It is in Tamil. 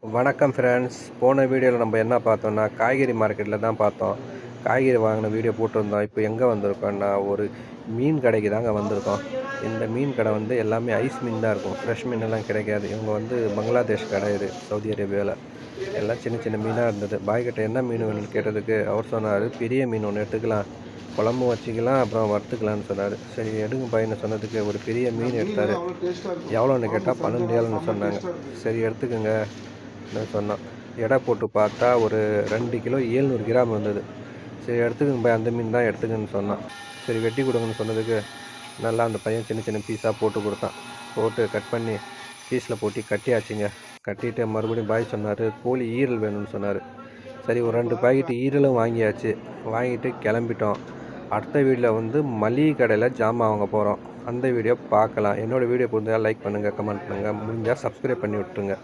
வணக்கம் ஃப்ரெண்ட்ஸ். போன வீடியோவில் நம்ம என்ன பார்த்தோம்னா, காய்கறி மார்க்கெட்டில் தான் பார்த்தோம். காய்கறி வாங்கின வீடியோ போட்டிருந்தோம். இப்போ எங்கே வந்திருக்கோம்னா, ஒரு மீன் கடைக்கு தாங்க வந்திருக்கோம். இந்த மீன் கடை வந்து எல்லாமே ஐஸ் மீன் தான் இருக்கும். ஃப்ரெஷ் மீனெல்லாம் கிடைக்காது. இவங்க வந்து பங்களாதேஷ் கடை இது, சவுதி அரேபியாவில். எல்லாம் சின்ன சின்ன மீனாக இருந்தது. பாய்கிட்ட என்ன மீன் வேணும்னு கேட்டதுக்கு அவர் சொன்னார், பெரிய மீன் ஒன்று எடுத்துக்கலாம், குழம்பு வச்சுக்கலாம், அப்புறம் வறுத்துக்கலான்னு சொன்னார். சரி எடுங்க பாய்ன்னு சொன்னதுக்கு ஒரு பெரிய மீன் எடுத்தார். எவ்வளோன்னு கேட்டால் 12 ஏழுன்னு சொன்னாங்க. சரி எடுத்துக்கோங்க சொன்னான். எடை போட்டு பார்த்தா ஒரு 2 கிலோ 700 கிராம் வந்தது. சரி எடுத்துக்கங்க பாய், அந்த மீன் தான் எடுத்துக்கன்னு சொன்னான். சரி வெட்டி கொடுங்கன்னு சொன்னதுக்கு நல்லா அந்த பையன் சின்ன சின்ன பீஸாக போட்டு கொடுத்தான். போட்டு கட் பண்ணி பீஸில் போட்டு கட்டியாச்சுங்க. கட்டிட்டு மறுபடியும் பாய் சொன்னார், கோழி ஈரல் வேணும்னு சொன்னார். சரி ஒரு 2 பாக்கெட்டு ஈரலும் வாங்கியாச்சு. வாங்கிட்டு கிளம்பிட்டோம். அடுத்த வீடியோவில் வந்து மளிகை கடையில் ஜாமான் வாங்க போகிறோம். அந்த வீடியோ பார்க்கலாம். என்னோடய வீடியோ பிடிச்சா லைக் பண்ணுங்கள், கமெண்ட் பண்ணுங்கள், முடிஞ்சால் சப்ஸ்கிரைப் பண்ணி விட்டுருங்க.